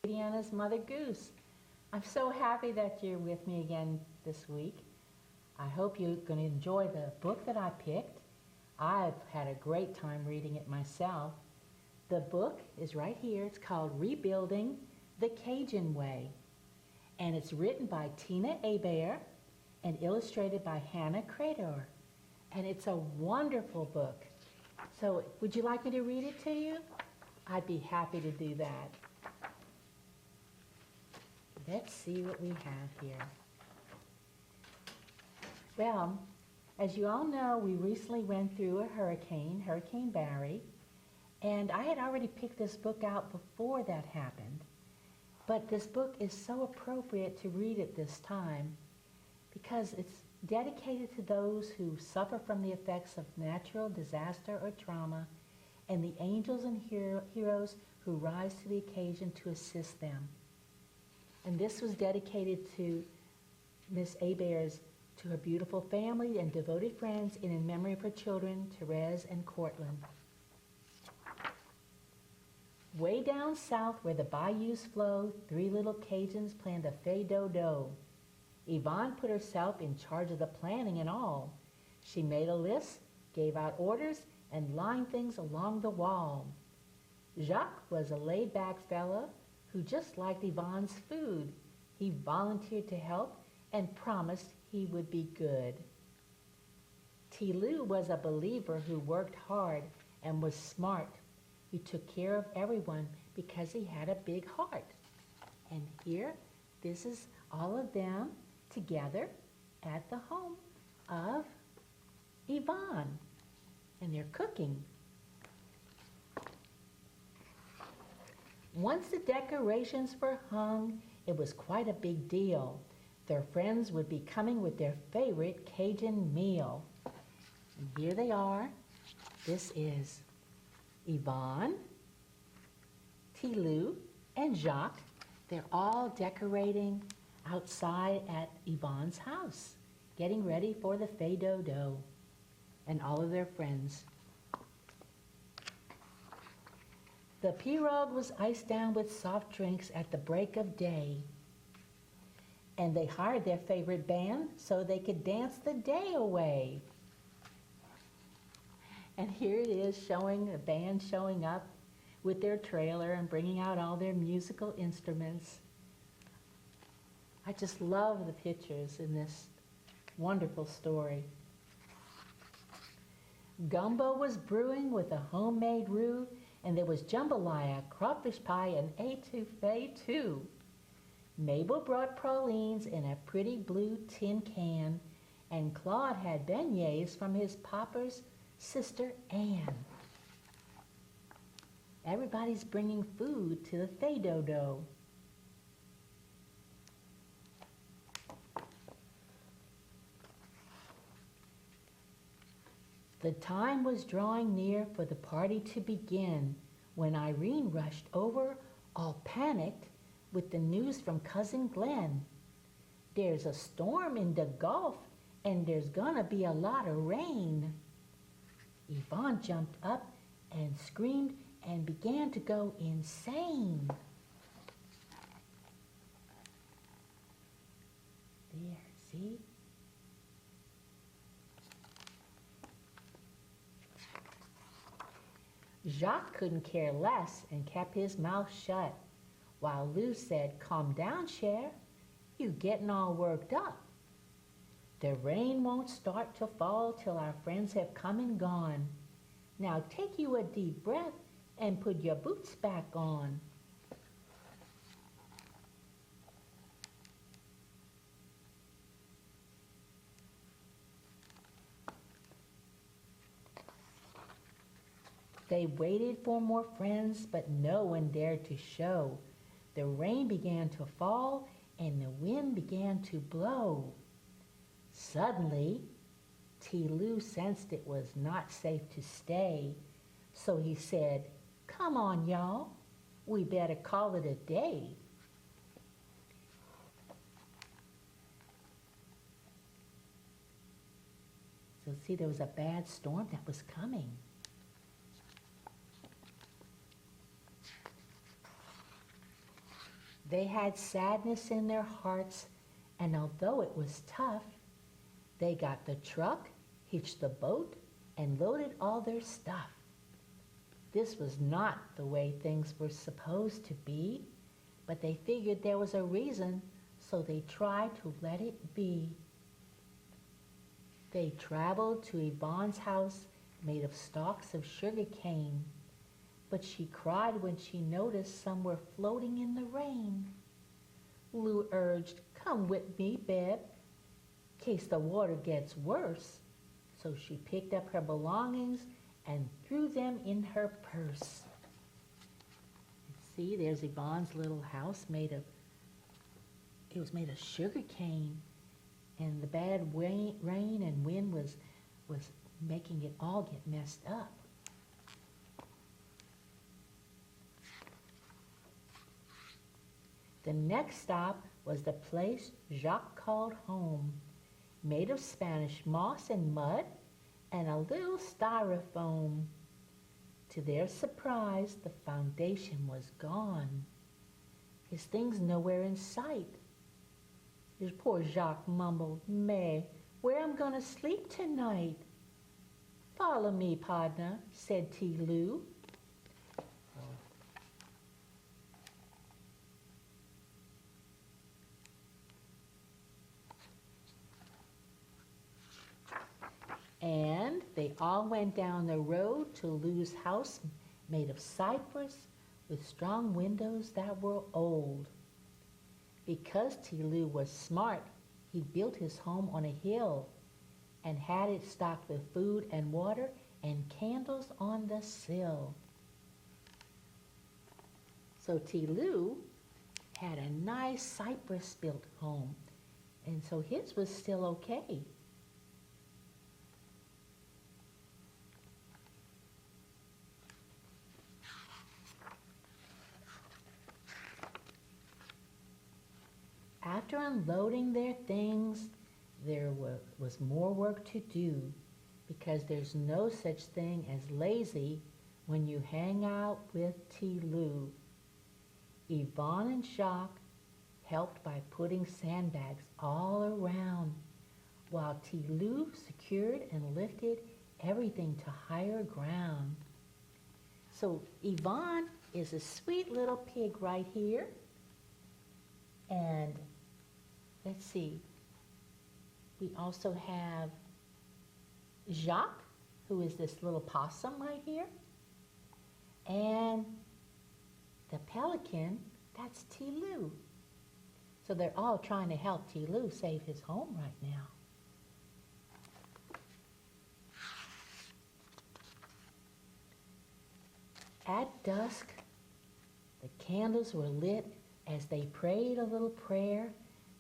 Acadiana's Mother Goose. I'm so happy that you're with me again this week. I hope you're going to enjoy the book that I picked. I've had a great time reading it myself. The book is right here. It's called Rebuilding the Cajun Way. And it's written by Tina Hebert and illustrated by Hannah Crator. And it's a wonderful book. So would you like me to read it to you? I'd be happy to do that. Let's see what we have here. Well, as you all know, we recently went through a hurricane, Hurricane Barry, and I had already picked this book out before that happened. But this book is so appropriate to read at this time because it's dedicated to those who suffer from the effects of natural disaster or trauma and the angels and heroes who rise to the occasion to assist them. And this was dedicated to Miss Hebert's, to her beautiful family and devoted friends, and in memory of her children, Therese and Cortland. Way down south where the bayous flow, three little Cajuns planned a fais-do-do. Yvonne put herself in charge of the planning and all. She made a list, gave out orders, and lined things along the wall. Jacques was a laid-back fellow who just liked Yvonne's food. He volunteered to help and promised he would be good. T. was a believer who worked hard and was smart. He took care of everyone because he had a big heart. And here, this is all of them together at the home of Yvonne. And they're cooking. Once the decorations were hung, it was quite a big deal. Their friends would be coming with their favorite Cajun meal. And here they are. This is Yvonne, T. and Jacques. They're all decorating outside at Yvonne's house, getting ready for the fais-do-do, and all of their friends. The pirogue was iced down with soft drinks at the break of day, and they hired their favorite band so they could dance the day away. And here it is showing a band showing up with their trailer and bringing out all their musical instruments. I just love the pictures in this wonderful story. Gumbo was brewing with a homemade roux, and there was jambalaya, crawfish pie, and etouffee too. Mabel brought pralines in a pretty blue tin can, and Claude had beignets from his papa's sister Anne. Everybody's bringing food to the fais-do-do. The time was drawing near for the party to begin when Irene rushed over, all panicked, with the news from Cousin Glenn. There's a storm in the Gulf, and there's gonna be a lot of rain. Yvonne jumped up and screamed and began to go insane. There, see? Jacques couldn't care less and kept his mouth shut, while Lou said, "Calm down, Cher. You getting all worked up. The rain won't start to fall till our friends have come and gone. Now take you a deep breath and put your boots back on." They waited for more friends, but no one dared to show. The rain began to fall, and the wind began to blow. Suddenly, T. sensed it was not safe to stay, so he said, "Come on, y'all. We better call it a day." So see, there was a bad storm that was coming. They had sadness in their hearts, and although it was tough, they got the truck, hitched the boat, and loaded all their stuff. This was not the way things were supposed to be, but they figured there was a reason, so they tried to let it be. They traveled to Yvonne's house made of stalks of sugar cane, but she cried when she noticed some were floating in the rain. Lou urged, "Come with me, Beb, case the water gets worse." So she picked up her belongings and threw them in her purse. See, there's Yvonne's little house it was made of sugar cane, and the bad rain and wind was making it all get messed up. The next stop was the place Jacques called home, made of Spanish moss and mud and a little styrofoam. To their surprise, the foundation was gone. His things nowhere in sight. His poor Jacques mumbled, "May, where I'm gonna sleep tonight?" "Follow me, partner," said T. Lou. And they all went down the road to Lou's house made of cypress with strong windows that were old. Because T. Lou was smart, he built his home on a hill and had it stocked with food and water and candles on the sill. So T. Lou had a nice cypress-built home, and so his was still okay. After unloading their things, there was more work to do, because there's no such thing as lazy when you hang out with T. Lou. Yvonne and Jacques helped by putting sandbags all around, while T. Lou secured and lifted everything to higher ground. So Yvonne is a sweet little pig right here. And let's see, we also have Jacques, who is this little possum right here. And the pelican, that's T. Lou. So they're all trying to help T. Lou save his home right now. At dusk, the candles were lit as they prayed a little prayer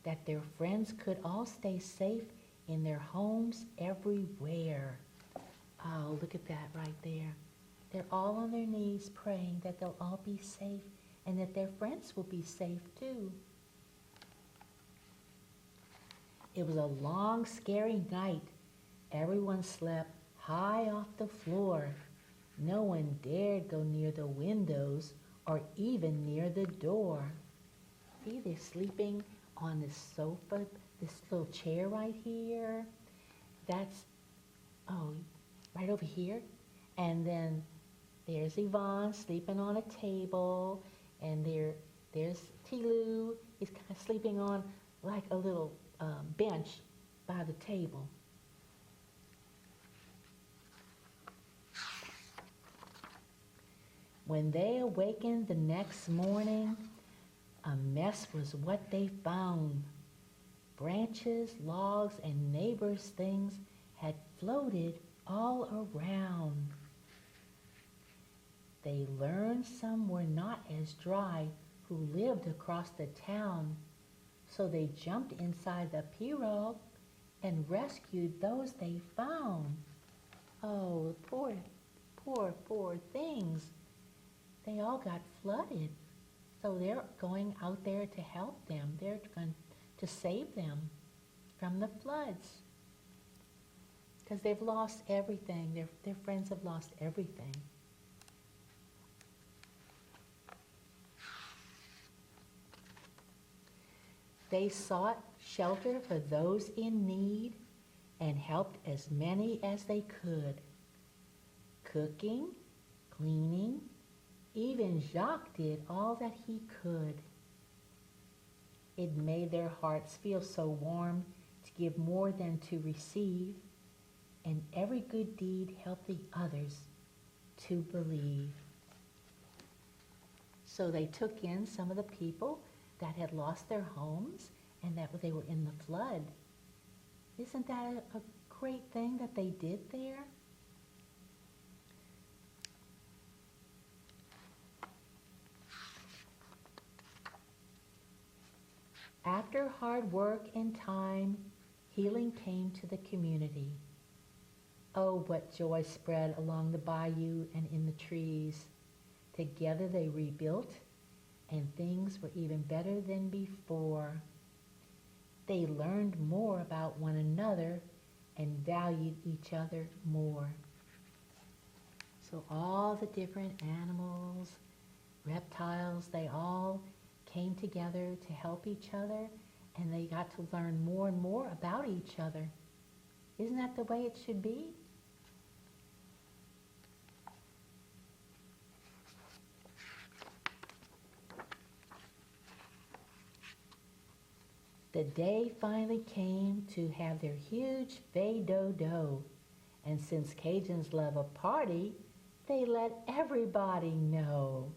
that their friends could all stay safe in their homes everywhere. Oh, look at that right there. They're all on their knees praying that they'll all be safe and that their friends will be safe too. It was a long, scary night. Everyone slept high off the floor. No one dared go near the windows or even near the door. See, they're sleeping on this sofa, this little chair right here. That's, right over here. And then there's Yvonne sleeping on a table. And there's T. Lou. He's kind of sleeping on like a little bench by the table. When they awakened the next morning, a mess was what they found. Branches, logs, and neighbors' things had floated all around. They learned some were not as dry who lived across the town, so they jumped inside the pirogue and rescued those they found. Oh, poor things. They all got flooded. So they're going out there to help them. They're going to save them from the floods. Because they've lost everything. Their friends have lost everything. They sought shelter for those in need and helped as many as they could. Cooking, cleaning, even Jacques did all that he could. It made their hearts feel so warm to give more than to receive, and every good deed helped the others to believe. So they took in some of the people that had lost their homes and that they were in the flood. Isn't that a great thing that they did there? After hard work and time, healing came to the community. Oh, what joy spread along the bayou and in the trees. Together they rebuilt, and things were even better than before. They learned more about one another and valued each other more. So all the different animals, reptiles, they all came together to help each other, and they got to learn more and more about each other. Isn't that the way it should be? The day finally came to have their huge fey-do-do, and since Cajuns love a party, they let everybody know.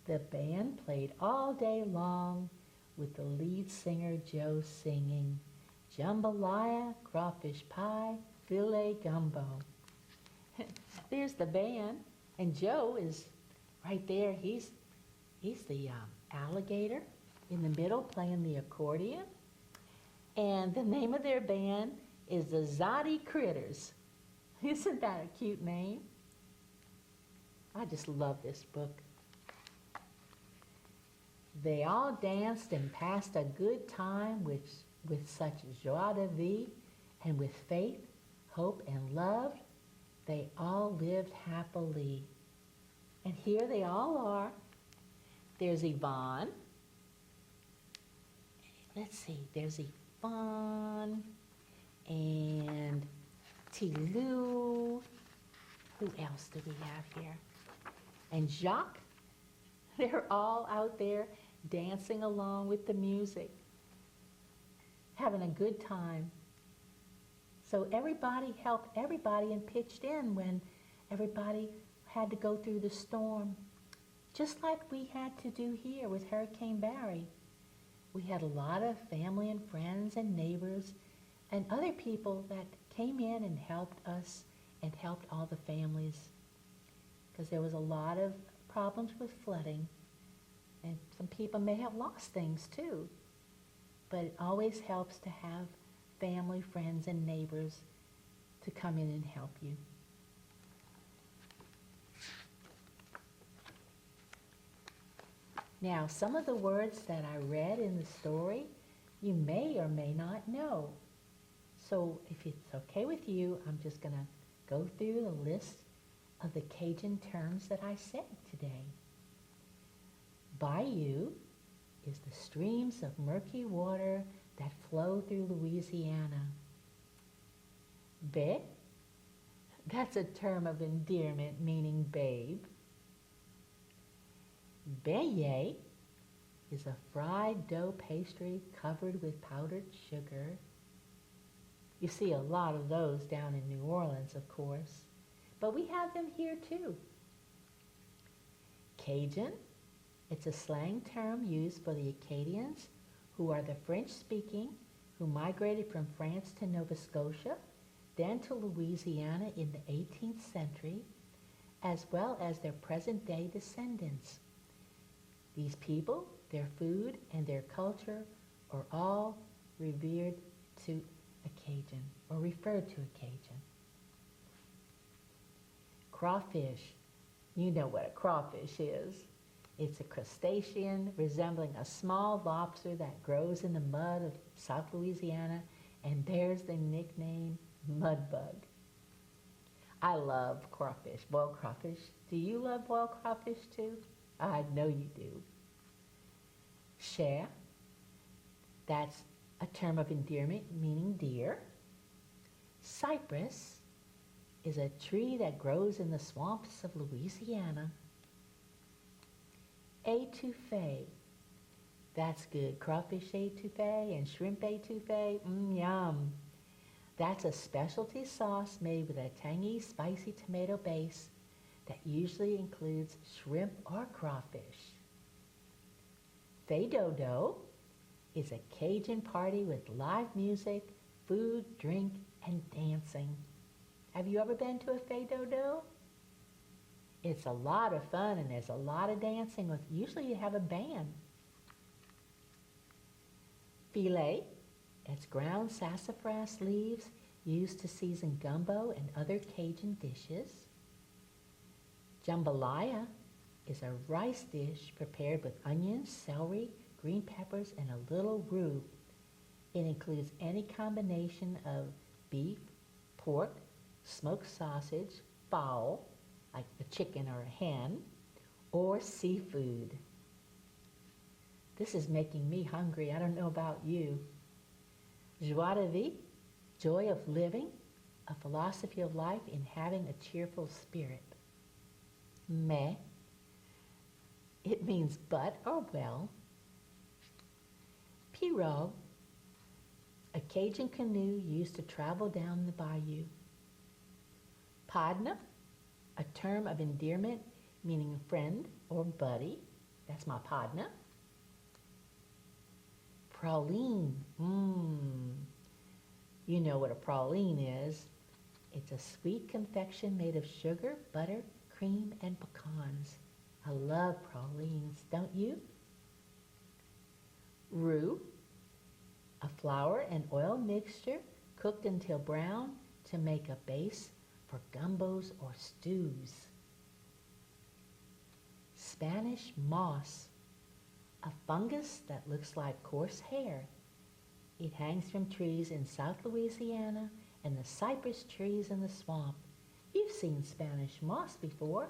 The band played all day long, with the lead singer Joe singing, jambalaya, crawfish pie, filet gumbo. There's the band, and Joe is right there. He's the alligator in the middle playing the accordion. And the name of their band is the Zoddy Critters. Isn't that a cute name? I just love this book. They all danced and passed a good time with such joie de vivre, and with faith, hope, and love, they all lived happily. And here they all are. There's Yvonne. Let's see, there's Yvonne and Tilou. Who else do we have here? And Jacques. They're all out there dancing along with the music, having a good time. So everybody helped everybody and pitched in when everybody had to go through the storm, just like we had to do here with Hurricane Barry. We had a lot of family and friends and neighbors and other people that came in and helped us and helped all the families, because there was a lot of problems with flooding, and some people may have lost things too. But it always helps to have family, friends, and neighbors to come in and help you. Now, some of the words that I read in the story, you may or may not know. So if it's okay with you, I'm just going to go through the list of the Cajun terms that I said today. Bayou is the streams of murky water that flow through Louisiana. Bé, that's a term of endearment meaning babe. Beignet is a fried dough pastry covered with powdered sugar. You see a lot of those down in New Orleans, of course, but we have them here too. Cajun, it's a slang term used for the Acadians, who are the French-speaking, who migrated from France to Nova Scotia, then to Louisiana in the 18th century, as well as their present-day descendants. These people, their food, and their culture are all revered to Acadian, or referred to Acadian. Crawfish. You know what a crawfish is. It's a crustacean resembling a small lobster that grows in the mud of South Louisiana and bears the nickname mudbug. I love crawfish, boiled crawfish. Do you love boiled crawfish too? I know you do. Cher. That's a term of endearment meaning dear. Cypress is a tree that grows in the swamps of Louisiana. Étouffée, that's good. Crawfish étouffée and shrimp étouffée, yum. That's a specialty sauce made with a tangy, spicy tomato base that usually includes shrimp or crawfish. Fais dodo is a Cajun party with live music, food, drink, and dancing. Have you ever been to a fais dodo? It's a lot of fun and there's a lot of dancing with, usually you have a band. Filet, it's ground sassafras leaves used to season gumbo and other Cajun dishes. Jambalaya is a rice dish prepared with onions, celery, green peppers, and a little roux. It includes any combination of beef, pork, smoked sausage, fowl, like a chicken or a hen, or seafood. This is making me hungry. I don't know about you. Joie de vivre, joy of living, a philosophy of life in having a cheerful spirit. Mais, it means but or well. Pirogue, a Cajun canoe used to travel down the bayou. Padna, a term of endearment meaning friend or buddy. That's my padna. Praline, you know what a praline is. It's a sweet confection made of sugar, butter, cream, and pecans. I love pralines, don't you? Roux, a flour and oil mixture cooked until brown to make a base for gumbos or stews. Spanish moss, a fungus that looks like coarse hair. It hangs from trees in South Louisiana and the cypress trees in the swamp. You've seen Spanish moss before.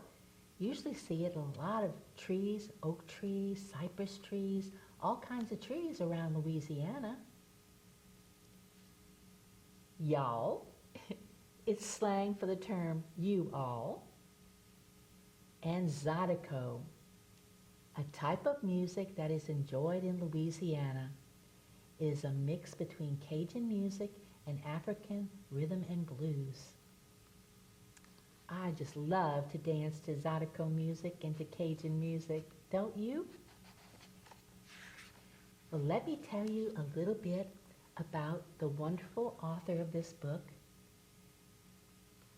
You usually see it in a lot of trees, oak trees, cypress trees, all kinds of trees around Louisiana. Y'all, it's slang for the term you all. And zydeco, a type of music that is enjoyed in Louisiana. It is a mix between Cajun music and African rhythm and blues. I just love to dance to zydeco music and to Cajun music, don't you? Well, let me tell you a little bit about the wonderful author of this book.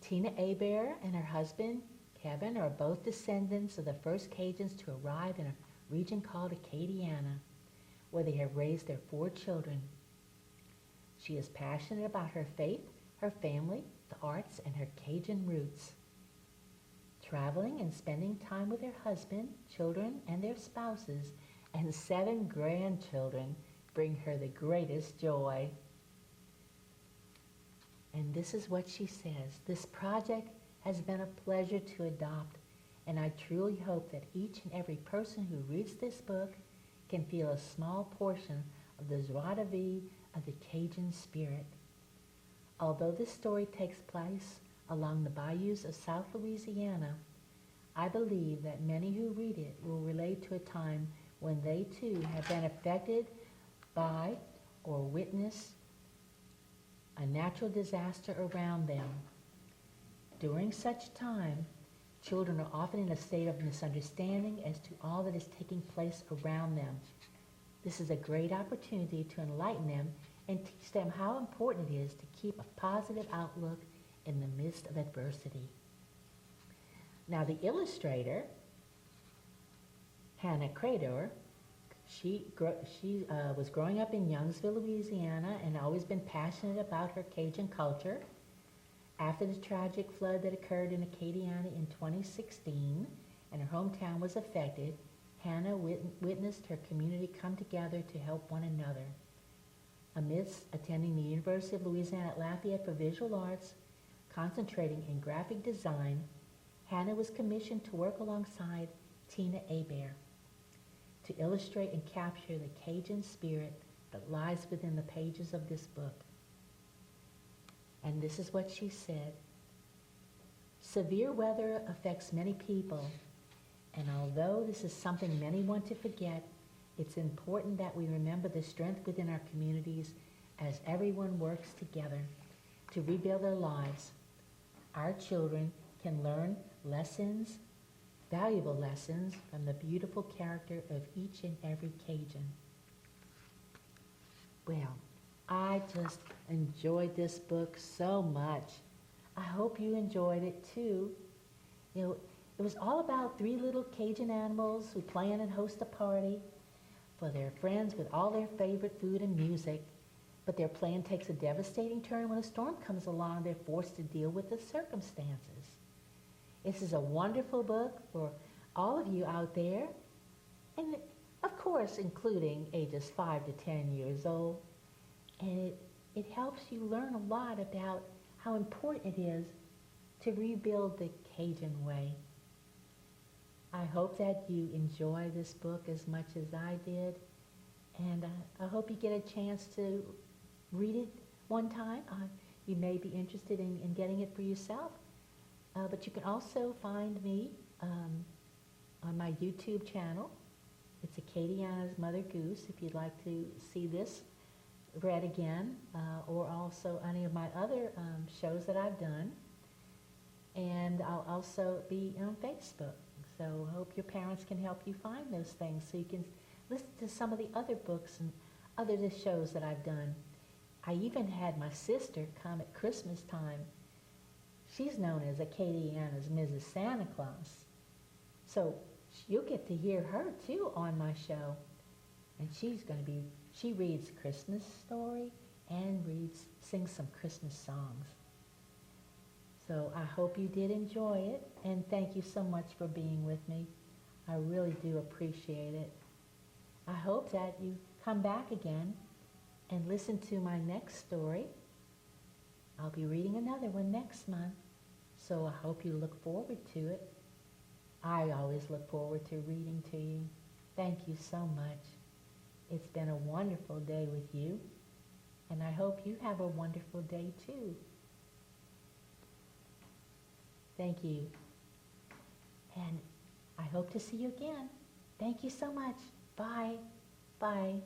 Tina Hebert and her husband, Kevin, are both descendants of the first Cajuns to arrive in a region called Acadiana, where they have raised their 4 children. She is passionate about her faith, her family, the arts, and her Cajun roots. Traveling and spending time with her husband, children, and their spouses, and 7 grandchildren bring her the greatest joy. And this is what she says: "This project has been a pleasure to adopt, and I truly hope that each and every person who reads this book can feel a small portion of the joie de vivre of the Cajun spirit. Although this story takes place along the bayous of South Louisiana, I believe that many who read it will relate to a time when they too have been affected by or witnessed a natural disaster around them. During such time, children are often in a state of misunderstanding as to all that is taking place around them. This is a great opportunity to enlighten them and teach them how important it is to keep a positive outlook in the midst of adversity." Now, the illustrator, Hannah Crador, she was growing up in Youngsville, Louisiana, and always been passionate about her Cajun culture. After the tragic flood that occurred in Acadiana in 2016 and her hometown was affected, Hannah witnessed her community come together to help one another. Amidst attending the University of Louisiana at Lafayette for visual arts, concentrating in graphic design, Hannah was commissioned to work alongside Tina Hebert to illustrate and capture the Cajun spirit, that lies within the pages of this book. And this is what she said. Severe weather affects many people, and although this is something many want to forget, it's important that we remember the strength within our communities as everyone works together to rebuild their lives. Our children can learn lessons, valuable lessons, from the beautiful character of each and every Cajun. Well, I just enjoyed this book so much. I hope you enjoyed it too. You know, it was all about 3 little Cajun animals who plan and host a party for their friends with all their favorite food and music. But their plan takes a devastating turn when a storm comes along and they're forced to deal with the circumstances. This is a wonderful book for all of you out there, and of course including ages 5 to 10 years old. And it helps you learn a lot about how important it is to rebuild the Cajun way. I hope that you enjoy this book as much as I did, and I hope you get a chance to read it one time. You may be interested in getting it for yourself, but you can also find me on my YouTube channel. It's Acadiana's Mother Goose if you'd like to see this read again, or also any of my other shows that I've done. And I'll also be on Facebook. So I hope your parents can help you find those things so you can listen to some of the other books and other shows that I've done. I even had my sister come at Christmas time. She's known as Acadiana's Mrs. Santa Claus. So you'll get to hear her too on my show. And she reads Christmas story and sings some Christmas songs. So I hope you did enjoy it, and thank you so much for being with me. I really do appreciate it. I hope that you come back again and listen to my next story. I'll be reading another one next month, so I hope you look forward to it. I always look forward to reading to you. Thank you so much. It's been a wonderful day with you, and I hope you have a wonderful day too. Thank you. And I hope to see you again. Thank you so much. Bye. Bye.